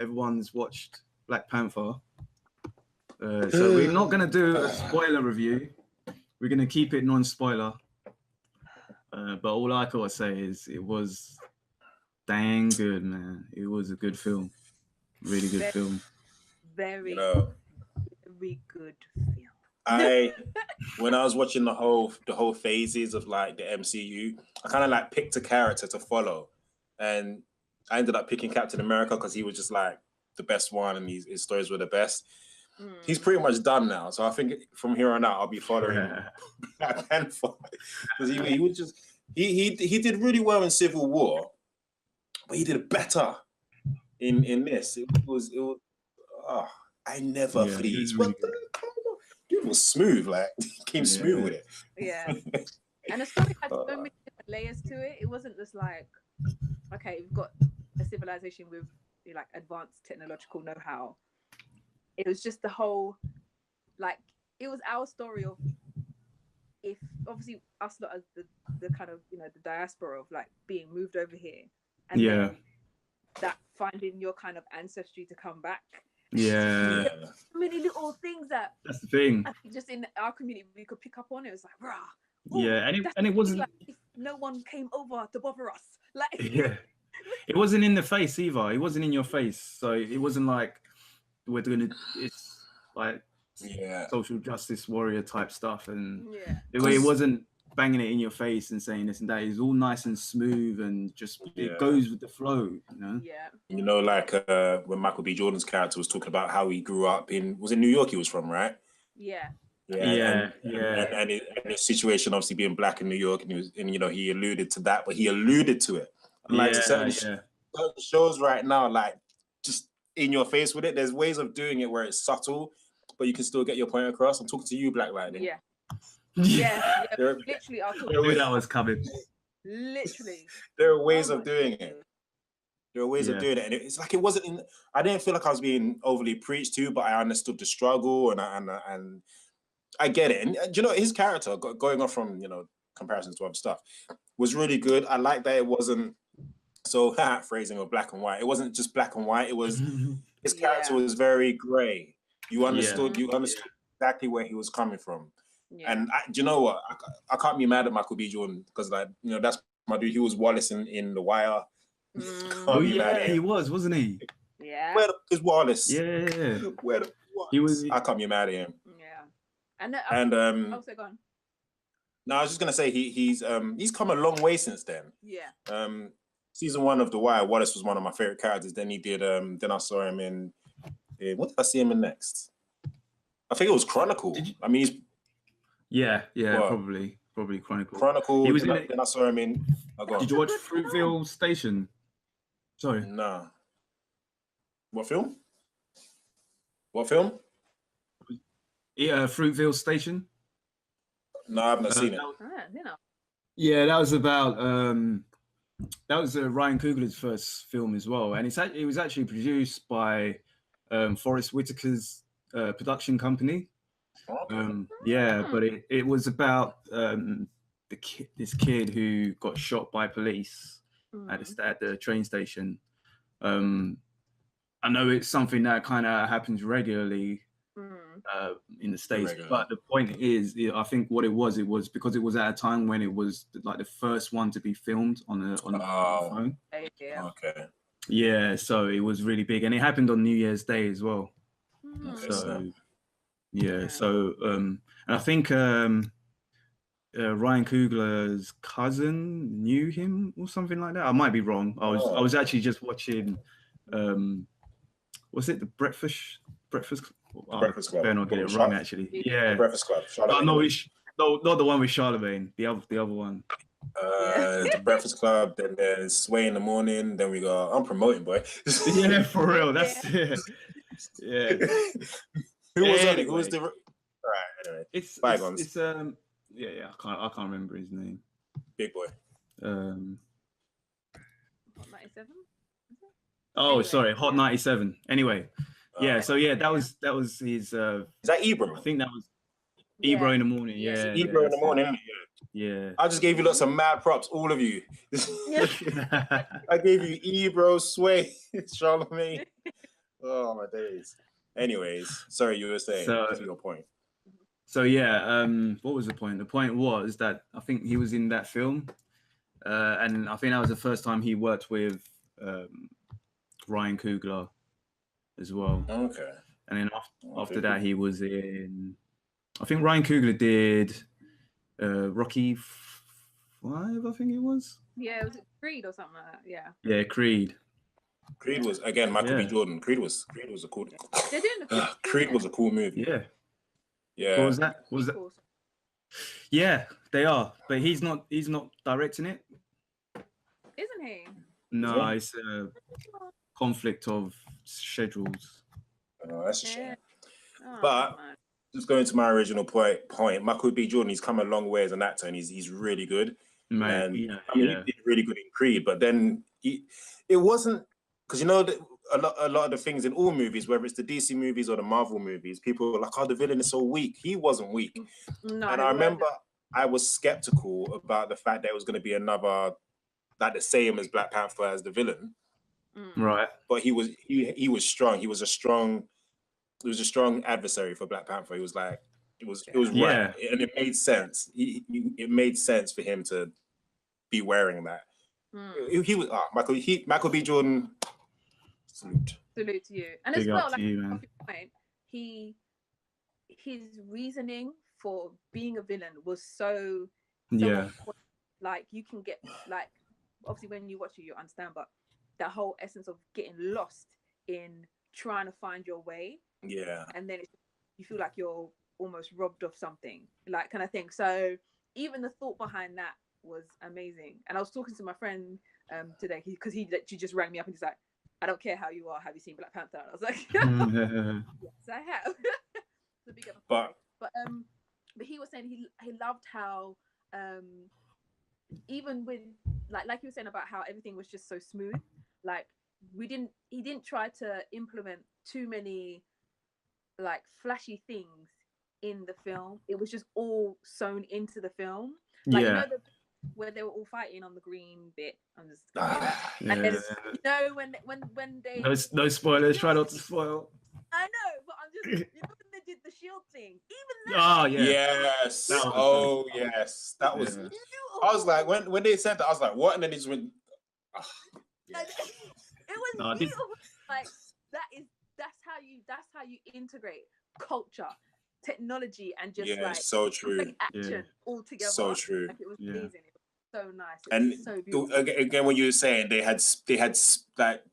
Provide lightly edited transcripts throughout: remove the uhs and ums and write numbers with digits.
everyone's watched Black Panther. So we're not gonna do a spoiler review. We're gonna keep it non-spoiler. But all I gotta say is it was dang good, man. It was a good film, really good film. Very, very good film. When I was watching the whole phases of like the MCU, I kind of like picked a character to follow, and I ended up picking Captain America because he was just like the best one, and his stories were the best. He's pretty much done now, so I think from here on out I'll be following Black Panther because he was just he did really well in Civil War, but he did better in this. It was I never freeze. Really it was smooth, like came smooth with it. Yeah, and the story had so many different layers to it. It wasn't just like, okay, we've got a civilization with like advanced technological know-how. It was just the whole, like, it was our story of, if obviously us lot as the kind of, you know, the diaspora of like being moved over here, and then that finding your kind of ancestry to come back. Yeah. So many little things that's the thing. I think just in our community we could pick up on. It was like, rah. Yeah, and it wasn't like if no one came over to bother us. Like it wasn't in the face either. It wasn't in your face. So it wasn't like it's like social justice warrior type stuff, and it wasn't banging it in your face and saying this and that. It's all nice and smooth and just it goes with the flow, you know. You know, like when Michael B. Jordan's character was talking about how he grew up in New York he was from, right? And his situation obviously being black in New York, and you know, he alluded to that, but he alluded to it. And like certain shows right now, like just in your face with it. There's ways of doing it where it's subtle, but you can still get your point across. I'm talking to you, Black Lightning. Literally, I knew that was coming. Literally, there are ways of doing it. There are ways of doing it, and it's like it wasn't. I didn't feel like I was being overly preached to, but I understood the struggle, and I get it. And you know, his character, going off from, you know, comparisons to other stuff, was really good. I like that it wasn't so phrasing of black and white. It wasn't just black and white. It was his character was very grey. You understood. You understood exactly where he was coming from. And do you know what? I can't be mad at Michael B. Jordan because, like, you know, that's my dude. He was Wallace in The Wire. He was, wasn't he? Yeah. Where is Wallace? Yeah. Where the he was? I can't be mad at him. Yeah. Also gone. No, I was just gonna say he's come a long way since then. Yeah. Season 1 of The Wire, Wallace was one of my favorite characters. Then he did. Then I saw him in what did I see him in next? I think it was Chronicle. I mean, he's probably Chronicle. Chronicle. He was then I saw him in. Did you watch Fruitvale Station? Sorry. No. What film? What film? Yeah, Fruitvale Station. No, I haven't seen it. Yeah, that was about that was Ryan Coogler's first film as well, and it was actually produced by Forrest Whitaker's production company. But it was about this kid who got shot by police at the train station. I know it's something that kind of happens regularly in the States, but the point is, I think what it was because it was at a time when it was like the first one to be filmed on a phone. Okay. Yeah, so it was really big, and it happened on New Year's Day as well. And I think Ryan Coogler's cousin knew him or something like that. I might be wrong. I was actually just watching. Was it the Breakfast Club? Better not get it wrong. Actually, Breakfast Club. No, not the one with Charlemagne. The other one. The Breakfast Club. Then there's Sway in the Morning. Then we go. I'm promoting, boy. Yeah, for real. That's it. Yeah. Who was on it? Who was the? All right. Anyway, it's I can't remember his name. Big boy. 97. Sorry, Hot 97. Anyway, that was his. Is that Ebro? I think that was Ebro in the Morning. Yeah, Ebro in the Morning. Yeah. I just gave you lots of mad props, all of you. I gave you Ebro, Sway, Charlemagne. Oh my days. Anyways, sorry, you were saying to your point. So yeah, what was the point? The point was that I think he was in that film, and I think that was the first time he worked with Ryan Coogler as well. Okay. And then after that, he was in. I think Ryan Coogler did Rocky 5. I think it was. Yeah, it was Creed or something like that. Yeah. Yeah, Creed. Creed was again Michael B. Jordan. Creed was a cool. They're doing the Creed was a cool movie. Yeah. Yeah. What was that? What was that? Yeah, they are, but he's not directing it. Isn't he? No, it's a conflict of schedules. Oh, that's a shame. Yeah. Oh, But man. just going to my original point, Michael B. Jordan, he's come a long way as an actor, and he's really good. Mate, And yeah, I mean, he did really good in Creed, but then it wasn't, because you know that a lot of the things in all movies, whether it's the DC movies or the Marvel movies, people are like, oh, the villain is so weak. He wasn't weak. No, And I remember I was skeptical about the fact that it was going to be another, like the same as Black Panther as the villain. Right. But he was strong. He was a strong adversary for Black Panther. He was like, it was right, and it made sense. It made sense for him to be wearing that. He was Michael B. Jordan. Salute to you. And as well, like his reasoning for being a villain was so like you can get like obviously when you watch it you understand, but the whole essence of getting lost in trying to find your way. Yeah. And then you feel like you're almost robbed of something, like kind of thing. So even the thought behind that was amazing. And I was talking to my friend today because he just rang me up and he's like, I don't care how you are, have you seen Black Panther? And I was like, yes, I have. It's a big but he was saying he loved how even with like you were saying about how everything was just so smooth, like he didn't try to implement too many like flashy things in the film. It was just all sewn into the film, like you know where they were all fighting on the green bit. I'm just and then, you know when they no spoilers. Try not to spoil. I know, but I'm just you know when they did the shield thing. Even that. Yes. Yes. That was. I was like when they said that, I was like, what? And then he just went. It was beautiful. Like that's how you integrate culture, technology, and just like so true. Like action all together. So true. Like it was amazing. It was so nice. And so beautiful. Again, what you were saying, they had like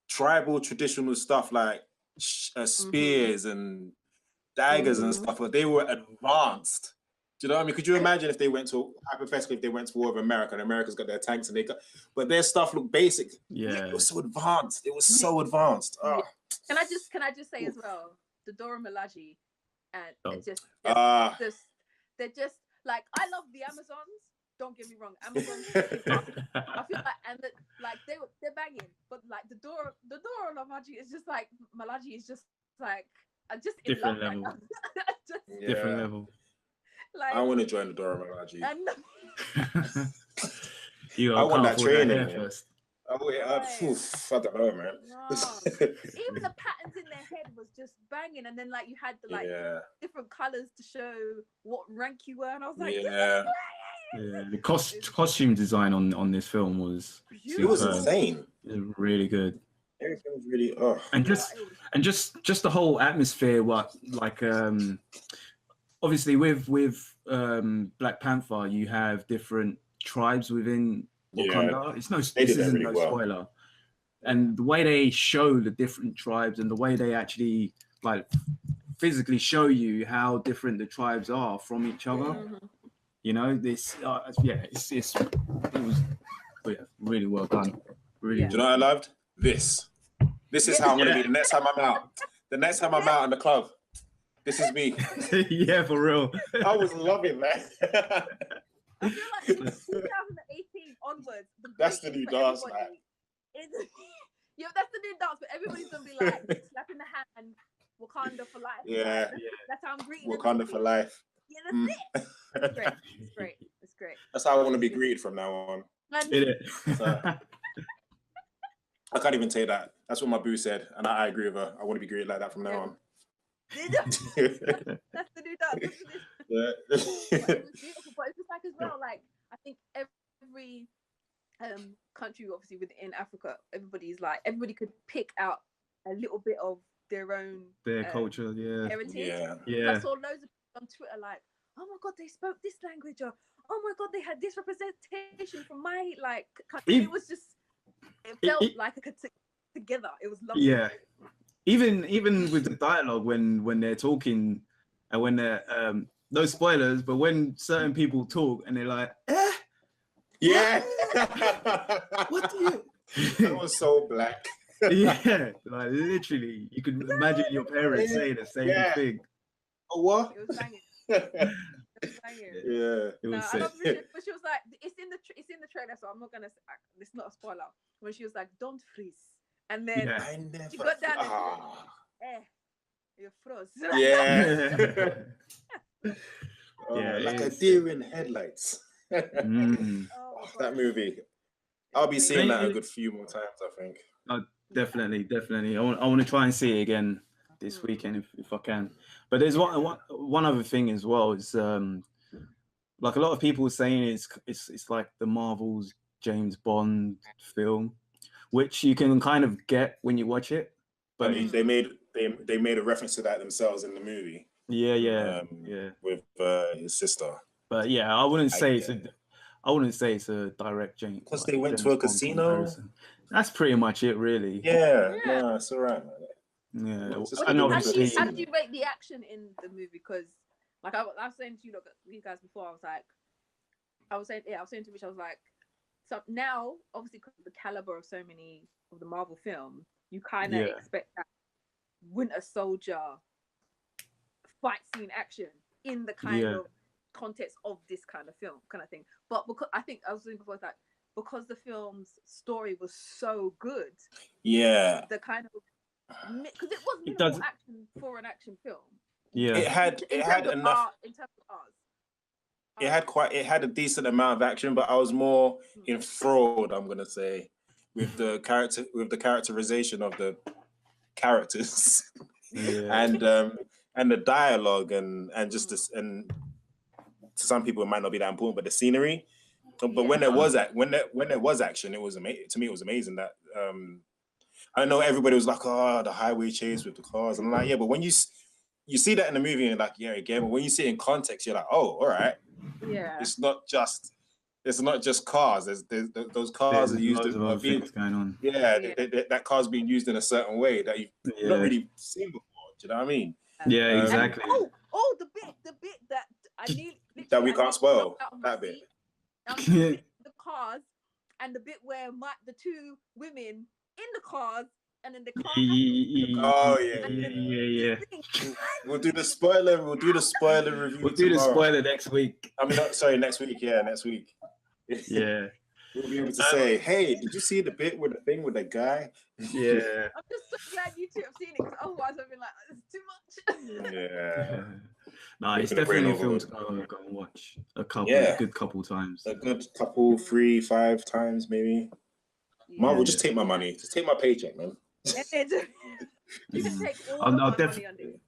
tribal traditional stuff like spears and daggers and stuff, but they were advanced. Do you know what I mean? Could you imagine if they went to hypothetically if they went to war with America and America's got their tanks and but their stuff looked basic. Yeah, it was so advanced. It was so advanced. Oh. Can I just say as well, the Dora Milaje, and they're just like I love the Amazons. Don't get me wrong, Amazons. I feel like like they're banging, but like the Dora Milaje is just like Milaje is just like just in different love level. Right different level. Like, I want to join the Dora Milaje. I want that training first. I don't know, man. No. Even the patterns in their head was just banging, and then like you had the different colors to show what rank you were, and I was like, the costume design on this film was insane. It was really good. Everything was really and just the whole atmosphere. Obviously with Black Panther, you have different tribes within Wakanda. This isn't no spoiler. And the way they show the different tribes and the way they actually like physically show you how different the tribes are from each other. You know, this it was really well done. Really Do you know what I loved? This is how I'm gonna be the next time I'm out. The next time I'm out in the club. This is me. Yeah, for real. I was loving that. I feel like 2018 onwards, that's the new dance, man. That's the new dance, but everybody's gonna be like slapping the hand, Wakanda for life. Yeah, that's how I'm greeting Wakanda for life. Yeah, that's it. It's great. That's how I want to be greeted from now on. I can't even take that. That's what my boo said, and I agree with her. I want to be greeted like that from now on. That's the new dance. Yeah. It was beautiful, but it's just like as well, like I think every country, obviously within Africa, everybody could pick out a little bit of their own culture, heritage. Yeah. I saw loads of people on Twitter like, oh my god, they spoke this language, or oh my god, they had this representation from my like country. It was just, it felt like a together. It was lovely. Yeah. Even with the dialogue when they're talking and when they're no spoilers, but when certain people talk and they're like, Yeah. what do you? That was so black. Yeah, like literally, you could imagine your parents saying the same thing. Oh, what? It was banging. Yeah. It was I love Richard, but she was like, it's in the trailer, so I'm not gonna. It's not a spoiler. When she was like, "Don't freeze," and then she got down and you're froze. Yeah. Yeah, like a deer in headlights. That movie. I'll be seeing that a good few more times, I think. Definitely. I want to try and see it again this weekend if I can. But there's one other thing as well. Is like a lot of people saying it's like the Marvel's James Bond film, which you can kind of get when you watch it. But they made a reference to that themselves in the movie. Yeah. With his sister. But yeah, I wouldn't say it's a direct James. Because they went to a casino. Comparison. That's pretty much it, really. Yeah. No, it's all right. Yeah. How did you rate the action in the movie? Because like I was saying to you guys before, I was saying to Rich, I was like, so now obviously because of the caliber of so many of the Marvel films, you kind of expect that Winter Soldier fight scene action in the kind of context of this kind of film kind of thing. But because I think I was saying before that because the film's story was so good, the kind of because it was minimal action for an action film. Yeah, it had enough in terms of ours. It had a decent amount of action, but I was more enthralled, I'm gonna say, with the characterization of the characters and the dialogue and just this, and to some people it might not be that important, but the scenery. But when there was action, it was amazing. To me, it was amazing that I know everybody was like, oh, the highway chase with the cars, and I'm like, yeah, but when you see that in the movie and you're like, yeah, again, but when you see it in context, you're like, oh, all right. Yeah. It's not just cars. There's those cars are used to being going on. Yeah, that car's being used in a certain way that you've not really seen before. Do you know what I mean? Yeah, exactly. The bit that I need that we can't spoil. That bit. The cars and the bit where the two women in the cars and then the car. Oh yeah. We'll do the spoiler review. We'll do the spoiler next week. I mean, sorry, next week. Yeah, next week. Yeah. We'll be able to say, hey, did you see the bit with the thing with the guy? Yeah. I'm just so glad you two have seen it because otherwise I've been like, it's too much. Yeah. No, it's definitely a film to go and watch a good couple times. A good couple, 3, 5 times maybe. Yeah. Marvel, just take my money. Just take my paycheck, man. You can take all the money on it.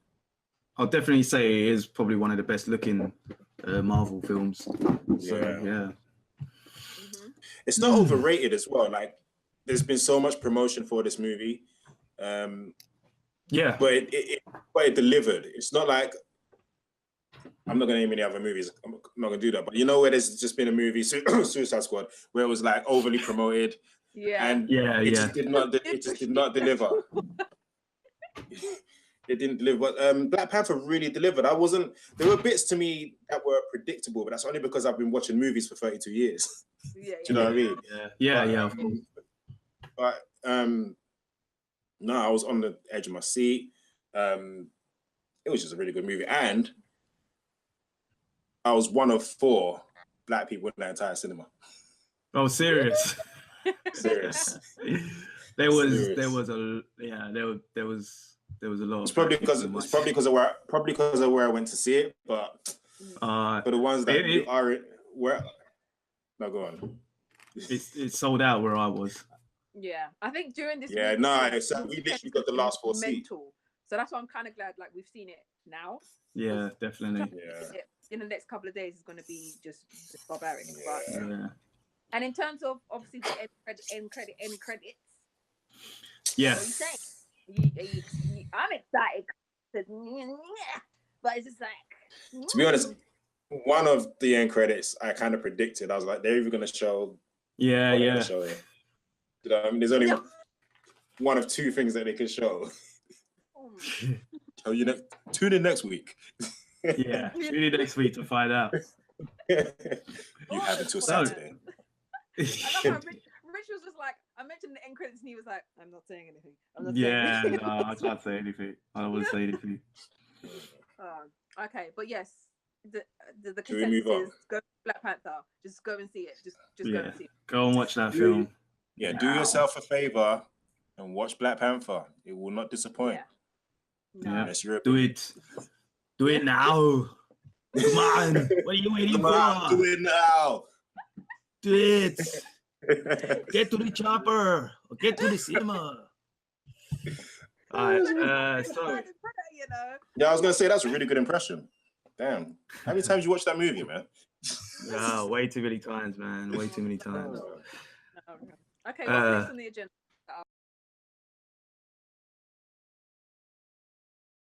I'll definitely say it is probably one of the best looking Marvel films. So, yeah. It's not overrated as well. Like, there's been so much promotion for this movie. But it delivered. It's not like, I'm not going to name any other movies. I'm not going to do that. But you know where there's just been a movie, Suicide Squad, where it was like overly promoted. And it just did not deliver. It didn't deliver. But Black Panther really delivered. There were bits to me that were predictable, but that's only because I've been watching movies for 32 years. Do you know what I mean? Yeah, of course. But no, I was on the edge of my seat. It was just a really good movie. And I was one of 4 black people in that entire cinema. Oh, serious? Serious. There was a lot. It's probably because of where I went to see it, but for the ones that are where, no, go on. It's sold out where I was. Yeah, I think during this Yeah, week, nice. So we literally got the last 4 seats. mental. So that's why I'm kind of glad like we've seen it now. Yeah, definitely. Yeah. In the next couple of days is going to be just barbaric. Yeah. But, Yeah. and in terms of obviously the end credits. Yeah. What are you saying? I'm excited, but it's just like. To be honest, one of the end credits I kind of predicted. I was like, they're either going to show. Yeah, or they're yeah. gonna show it. You know, I mean, there's only one of two things that they can show. Tell you next. Tune in next week. Yeah, tune in next week to find out. You have until Saturday. I love how Rich was just like, I mentioned the end credits and he was like, I'm not saying anything. I'm not saying anything. No, I can't say anything. I don't want to say anything. Okay, but yes, the Should we move consensus on? is go Black Panther. Just go and see it. Just go and see it. Go and watch that film. Yeah, do yourself a favor and watch Black Panther. It will not disappoint. No. Yeah. Unless you're Do it. Do it now. Come on. What are you waiting for? Do it now. Do it. Get to the chopper. Or get to the cinema. All right. So. Yeah, I was gonna say that's a really good impression. Damn. How many times you watched that movie, man? Yeah, way too many times, man. Way too many times. Okay, what's next on the agenda?